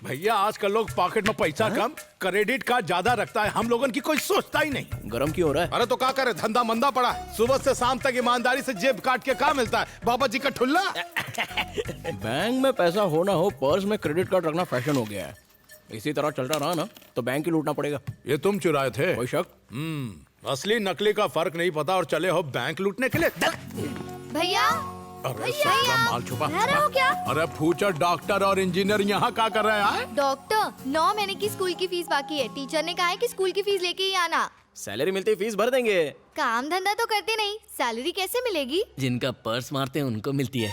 भैया आजकल लोग पॉकेट में पैसा कम, क्रेडिट कार्ड ज्यादा रखता है। हम लोगों की कोई सोचता ही नहीं। गरम क्यों हो रहा है? अरे तो क्या करे, धंधा मंदा पड़ा। सुबह से शाम तक ईमानदारी से जेब काट के क्या मिलता है? बाबा जी का ठुल्ला। बैंक में पैसा हो ना हो, पर्स में क्रेडिट कार्ड रखना फैशन हो गया है। इसी तरह चलता रहा ना तो बैंक ही लूटना पड़ेगा। ये तुम चुराए थे? कोई शक? असली नकली का फर्क नहीं पता और चले हो बैंक लूटने के लिए। भैया अरे साला माल छुपा। रह रहे हो क्या? अरे फ्यूचर डॉक्टर और इंजीनियर यहाँ क्या कर रहे हैं? डॉक्टर, 9 महीने की स्कूल की फीस बाकी है। टीचर ने कहा है कि स्कूल की फीस लेके ही आना। सैलरी मिलती फीस भर देंगे। काम धंधा तो करते नहीं, सैलरी कैसे मिलेगी? जिनका पर्स मारते हैं उनको मिलती है।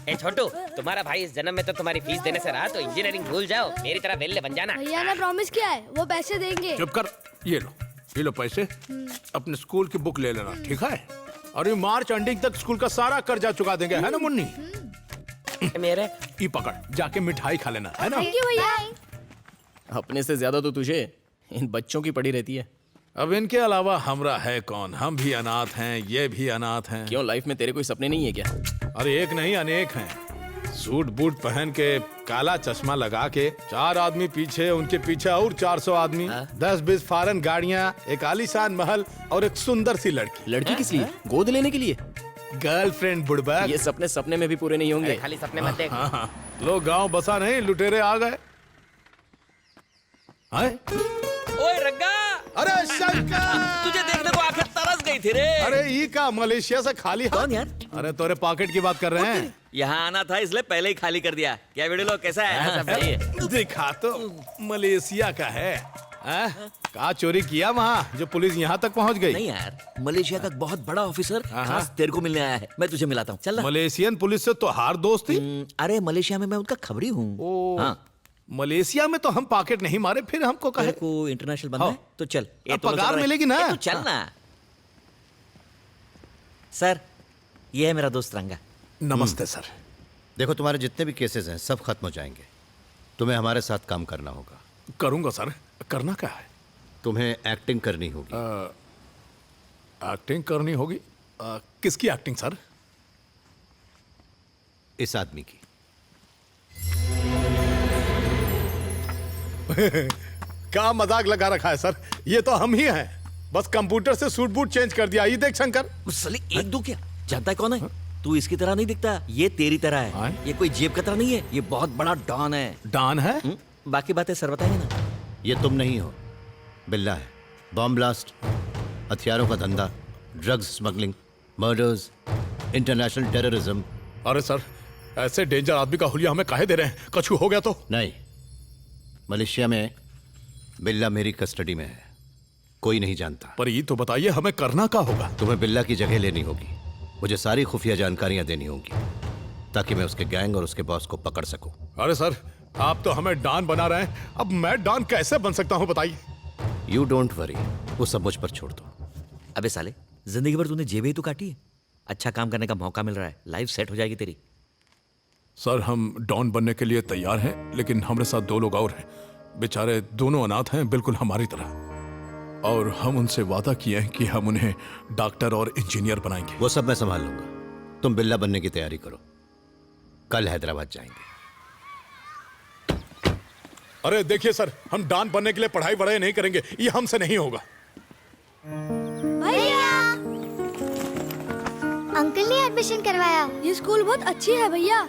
ए छोटू, तुम्हारा भाई इस जन्म में तो तुम्हारी फीस देने से रहा, तो इंजीनियरिंग भूल जाओ, मेरी तरह वेल्ले बन जाना। भैया ने प्रॉमिस किया है, वो पैसे देंगे। चुप कर। ये लो पैसे। अपने स्कूल की बुक ले लेना, ठीक है? और ये मार्च एंडिंग तक स्कूल का सारा कर्जा चुका देंगे, है ना मुन्नी? मेरे ये पकड़, जाके मिठाई खा लेना, है ना? थैंक यू भैया। अपने से ज्यादा तो तुझे इन बच्चों की पड़ी रहती है। अब इनके अलावा हमरा है कौन? हम भी अनाथ हैं, ये भी अनाथ हैं। क्यों, लाइफ में तेरे कोई सपने नहीं है क्या? अरे एक नहीं अनेक हैं। सूट बूट पहन के, काला चश्मा लगा के, 4 आदमी पीछे, उनके पीछे और 400 आदमी, 10-20 फॉरेन गाड़ियाँ, एक आलीशान महल और एक सुंदर सी लड़की। लड़की किस लिए? गोद लेने के लिए? गर्लफ्रेंड बुड़बक। ये सपने सपने में भी पूरे नहीं होंगे। खाली सपने मत देख। हाँ, लोग गांव बसा नहीं, लुटेरे आ गए। ओए रग्गा, अरे शंकर, तुझे देखने को आंखें तरस गई थी रे। अरे ये का मलेशिया से खाली? कौन यार? अरे तोरे पॉकेट की बात कर रहे हैं। यहाँ आना था इसलिए पहले ही खाली कर दिया। क्या वीडियो लोग कैसा है? सब सही है। दिखा तो मलेशिया का है। का चोरी किया वहाँ जो पुलिस यहाँ तक पहुँच गई? नहीं यार, मलेशिया का बहुत बड़ा ऑफिसर खास तेरे को मिलने आया है। मैं तुझे मिलाता हूँ, चल ना। मलेशियन पुलिस से तो हार दोस्ती। अरे मलेशिया में मैं उनका खबरी हूँ। हाँ, मलेशिया में तो हम पॉकेट नहीं मारे, फिर हमको कहे। तेरे को इंटरनेशनल बनना है तो चल। अब पगार मिलेगी ना? तो चल ना। सर, ये है मेरा दोस्त रंगा। नमस्ते सर। देखो, तुम्हारे जितने भी केसेस हैं सब खत्म हो जाएंगे। तुम्हें हमारे साथ काम करना होगा। करूंगा सर। करना क्या है? तुम्हें एक्टिंग करनी होगी। एक्टिंग करनी होगी? किसकी एक्टिंग सर? इस आदमी की। क्या मजाक लगा रखा है सर? ये तो हम ही हैं। बस कंप्यूटर से सूट बूट चेंज कर दिया। ये देख शंकर। साले एक दो क्या? जानता है कौन है? तू इसकी तरह नहीं दिखता, ये तेरी तरह है। ये कोई जेब कतरा नहीं है, ये बहुत बड़ा डॉन है। डॉन है? बाकी बातें सर बताएंगे ना। ये तुम नहीं हो, बिल्ला है। बॉम्ब ब्लास्ट, हथियारों का धंधा, drugs smuggling, murders, international terrorism. अरे सर, ऐसे डेंजर आदमी का हुलिया हमें काहे दे रहे हैं? कुछ हो गया तो? नहीं, मलेशिया में बिल्ला मेरी कस्टडी में है, कोई नहीं जानता। पर ये तो बताइए हमें करना क्या होगा? तुम्हें बिल्ला की जगह लेनी होगी। मुझे सारी खुफिया जानकारियां देनी होंगी ताकि मैं उसके गैंग और उसके बॉस को पकड़ सकूं। अरे सर, आप तो हमें डॉन बना रहे हैं। अब मैं डॉन कैसे बन सकता हूं बताइए? यू डोंट वरी, वो सब मुझ पर छोड़ दो। अबे साले, जिंदगी भर तूने जेबें ही तो काटी है। अच्छा काम करने का मौका मिल रहा है, लाइफ सेट हो जाएगी तेरी। सर, हम डॉन बनने के लिए तैयार हैं, लेकिन हमारे साथ 2 लोग और हैं। बेचारे दोनों अनाथ हैं, बिल्कुल हमारी तरह। और हम उनसे वादा किए हैं कि हम उन्हें डॉक्टर और इंजीनियर बनाएंगे। वो सब मैं संभाल लूंगा। तुम बिल्ला बनने की तैयारी करो, कल हैदराबाद जाएंगे। अरे देखिए सर, हम डॉन बनने के लिए पढ़ाई वढ़ाई नहीं करेंगे, ये हमसे नहीं होगा। भैया, अंकल ने एडमिशन करवाया। ये स्कूल बहुत अच्छी है भैया।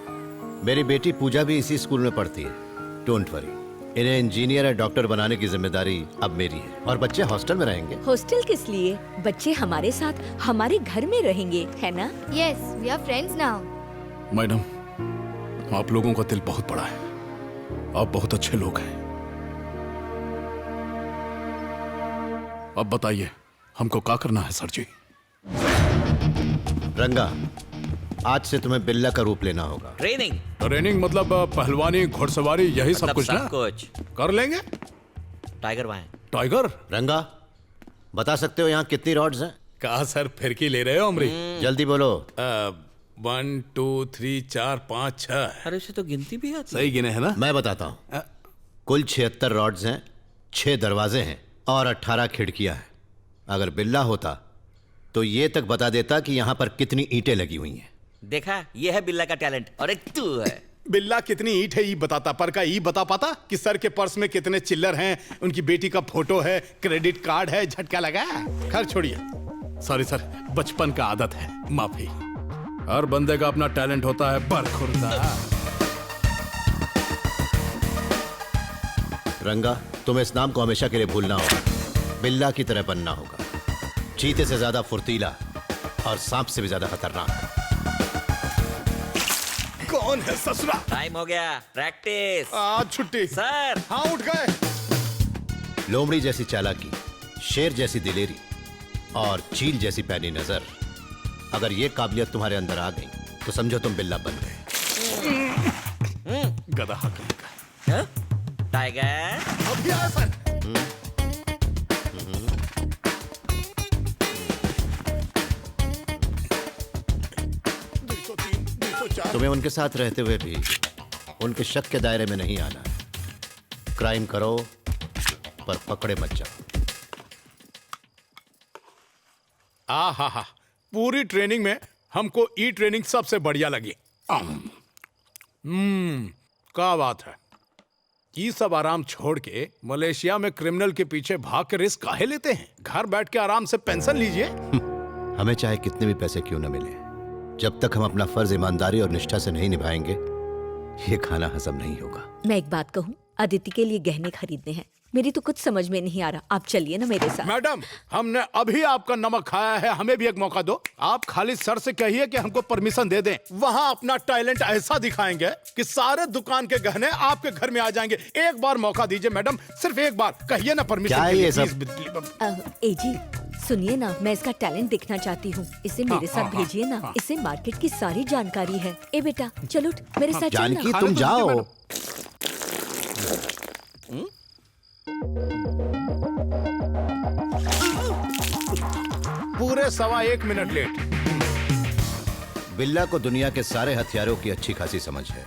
मेरी बेटी पूजा भी इसी स्कूल में पढ़ती है। डोंट वरी, इन्हें इंजीनियर या डॉक्टर बनाने की जिम्मेदारी अब मेरी है। और बच्चे हॉस्टल में रहेंगे। हॉस्टल किस लिए? बच्चे हमारे साथ हमारे घर में रहेंगे, है ना? Yes, we are friends now. Madam, आप लोगों का दिल बहुत बड़ा है। आप बहुत अच्छे लोग हैं। अब बताइए हमको क्या करना है सर जी? रंगा, आज से तुम्हें बिल्ला का रूप लेना होगा। ट्रेनिंग? ट्रेनिंग मतलब पहलवानी, घुड़सवारी, यही सब कुछ ना? कुछ कर लेंगे। टाइगर वहाँ है। टाइगर? रंगा, बता सकते हो यहाँ कितनी रॉड्स हैं? कहा सर, फिरकी ले रहे हो अमरी? जल्दी बोलो। 1 2 3 4 5 6। अरे उसे तो गिनती भी आती है। सही गिने है ना? मैं बताता हूँ। कुल 76 रॉड्स हैं, 6 दरवाजे हैं और 18 खिड़कियां हैं। अगर बिल्ला होता तो ये तक बता देता कि यहाँ पर कितनी ईंटें लगी हुई हैं। देखा, ये है बिल्ला का टैलेंट। और एक तू है। बिल्ला कितनी ईट है ये बताता, पर का ये बता पाता कि सर के पर्स में कितने चिल्लर हैं, उनकी बेटी का फोटो है, क्रेडिट कार्ड है, झटका लगा। खैर छोड़िए। सॉरी सर, बचपन का आदत है, माफी। हर बंदे का अपना टैलेंट होता है, बरखुरदा। रंगा, तुम्हें इस नाम को हमेशा के लिए भूलना होगा। बिल्ला की तरह बनना होगा, चीते से ज्यादा फुर्तीला और सांप से भी ज्यादा खतरनाक। कौन है ससुरा? टाइम हो गया, प्रैक्टिस। आज छुट्टी सर। हाँ उठ गए। लोमड़ी जैसी चालाकी, शेर जैसी दिलेरी और चील जैसी पैनी नजर, अगर ये काबिलियत तुम्हारे अंदर आ गई तो समझो तुम बिल्ला बन गए। गधा कहीं का। टाइगर। अभी आया सर। तुम्हें उनके साथ रहते हुए भी उनके शक के दायरे में नहीं आना है। क्राइम करो पर पकड़े मत जाओ। हा, पूरी ट्रेनिंग में हमको ई ट्रेनिंग सबसे बढ़िया लगी। क्या बात है। ये सब आराम छोड़ के मलेशिया में क्रिमिनल के पीछे भाग के रिस्क काहे लेते हैं? घर बैठ के आराम से पेंशन लीजिए। हमें चाहे कितने भी पैसे क्यों न मिले, जब तक हम अपना फर्ज ईमानदारी और निष्ठा से नहीं निभाएंगे, ये खाना हजम नहीं होगा। मैं एक बात कहूँ, अदिति के लिए गहने खरीदने हैं। मेरी तो कुछ समझ में नहीं आ रहा। आप चलिए ना मेरे साथ। मैडम, हमने अभी आपका नमक खाया है, हमें भी एक मौका दो। आप खाली सर से कहिए कि हमको परमिशन दे दें। वहाँ अपना टैलेंट ऐसा दिखाएंगे कि सारे दुकान के गहने आपके घर में आ जाएंगे। एक बार मौका दीजिए मैडम, सिर्फ एक बार कहिए ना परमिशन। क्या है ये सब? एजी सुनिए ना, मैं इसका टैलेंट देखना चाहती हूँ। इसे मेरे साथ भेजिए ना। इसे मार्केट की सारी जानकारी है। ए बेटा चलो मेरे साथ जानकी, चलना। तुम जाओ। पूरे 1.25 मिनट लेट। बिल्ला को दुनिया के सारे हथियारों की अच्छी खासी समझ है।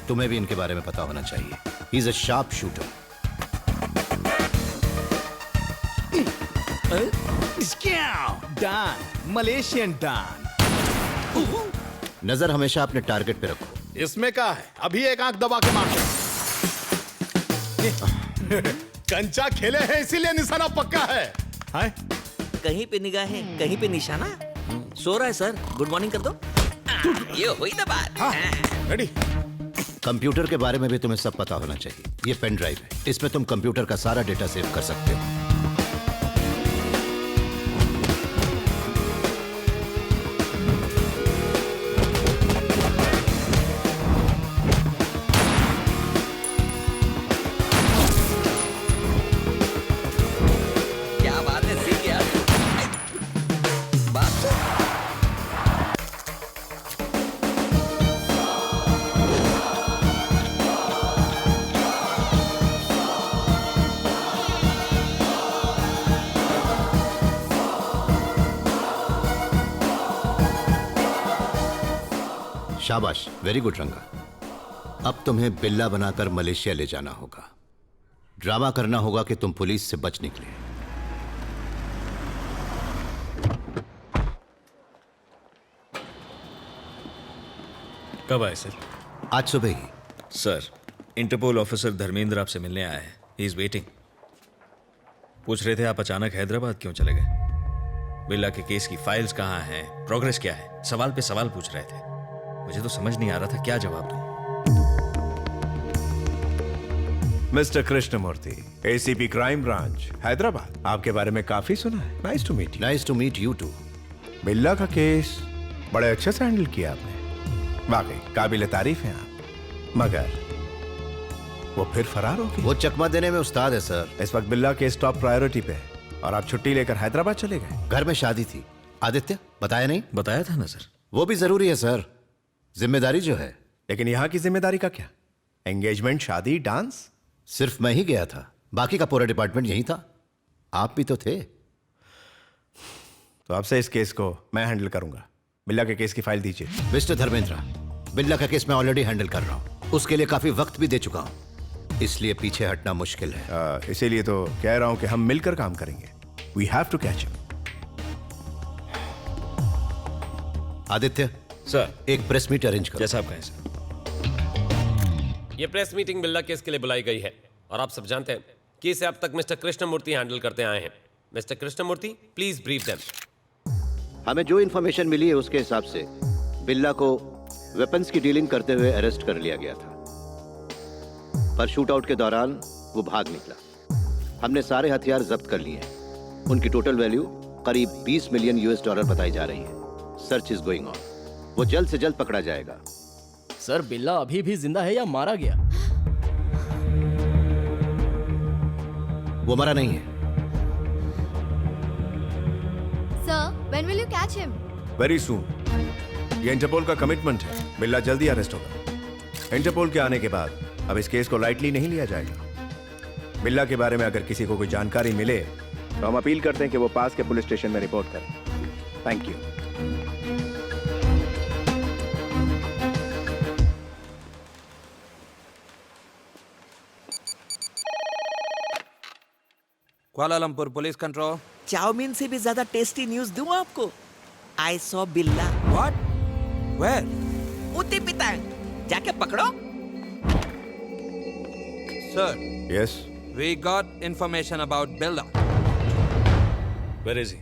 तुम्हें भी इनके बारे में पता होना चाहिए। He is a sharp shooter. Don, Malaysian don. नजर हमेशा अपने टारगेट पे रखो। इसमें क्या है, अभी एक आंख दबा के मारो। कंचा खेले हैं इसीलिए निशाना पक्का है। कहीं पे निगाहें, कहीं पे निशाना। सो रहा है सर, गुड मॉर्निंग कर दो। ये हुई ना बात। रेडी। कंप्यूटर के बारे में भी तुम्हें सब पता होना चाहिए। ये पेन ड्राइव है, इसमें तुम कंप्यूटर का सारा डेटा सेव कर सकते हो। क्या बात है, सीख गया। बात तो- शाबाश, वेरी गुड रंगा। अब तुम्हें बिल्ला बनाकर मलेशिया ले जाना होगा। ड्रामा करना होगा कि तुम पुलिस से बच निकले। कब आए सर? आज सुबह ही। सर, इंटरपोल ऑफिसर धर्मेंद्र आपसे मिलने आया है। He is waiting. पूछ रहे थे आप अचानक हैदराबाद क्यों चले गए। बिल्ला के केस की फाइल्स कहाँ हैं, प्रोग्रेस क्या है, सवाल पे सवाल पूछ रहे थे। मुझे तो समझ नहीं आ रहा था क्या जवाब दूं। Mister Krishnamurthy, ACP crime branch Hyderabad, आपके बारे में काफी सुना है। Nice to meet you. Nice to meet you too. Billa का केस बड़े अच्छे से हैंडल किया आपने। वाकई काबिल तारीफ हैं आप। मगर वो फिर फरार हो गई। वो चकमा देने में उस्ताद है सर। इस वक्त बिल्ला केस टॉप प्रायोरिटी पे है और आप छुट्टी लेकर हैदराबाद चले गए। घर में शादी थी। आदित्य बताया नहीं? बताया था ना सर। वो भी जरूरी है सर, जिम्मेदारी जो है। लेकिन यहाँ की जिम्मेदारी का क्या? एंगेजमेंट, शादी, डांस। सिर्फ मैं ही गया था, बाकी का पूरा डिपार्टमेंट यही था। आप भी तो थे। तो आपसे इस केस को मैं हैंडल करूंगा। बिल्ला के केस की फाइल दीजिए। मिस्टर धर्मेंद्र, बिल्ला का केस मैं ऑलरेडी हैंडल कर रहा हूँ। उसके लिए काफी वक्त भी दे चुका हूँ, इसलिए पीछे हटना मुश्किल है। इसीलिए तो कह रहा हूं कि हम मिलकर काम करेंगे। We have to catch him. Aditya sir, एक प्रेस मीट अरेंज करो। जैसा आप कहें सर। ये प्रेस मीटिंग बिल्ला केस के लिए बुलाई गई है और आप सब जानते हैं कि इसे अब तक मिस्टर कृष्णमूर्ति हैंडल करते आए हैं। Mister Krishnamurthy, please brief them. हमें जो इन्फॉर्मेशन मिली है उसके हिसाब से बिल्ला को वेपन्स की डीलिंग करते हुए अरेस्ट कर लिया गया था, पर शूट आउट के दौरान वो भाग निकला। हमने सारे हथियार जब्त कर लिए हैं। उनकी टोटल वैल्यू करीब 20 मिलियन US डॉलर बताई जा रही है। Search is going on. वो जल्द से जल्द पकड़ा जाएगा। सर, बिल्ला अभी भी जिंदा है या मारा गया? वो मरा नहीं है। Sir, when will you catch him? Very soon. ये इंटरपोल का कमिटमेंट है। बिल्ला जल्दी अरेस्ट होगा। इंटरपोल के आने के बाद अब इस केस को लाइटली नहीं लिया जाएगा। बिल्ला के बारे में अगर किसी को कोई जानकारी मिले तो हम अपील करते हैं कि वो पास के पुलिस स्टेशन में रिपोर्ट करें। Thank you. Kuala Lumpur police control. Chowmein से भी ज्यादा टेस्टी न्यूज दूं आपको? I saw Billa. What? Where? उती पितांग, जाके पकड़ो। Sir, yes, we got information about Billa. Where is he?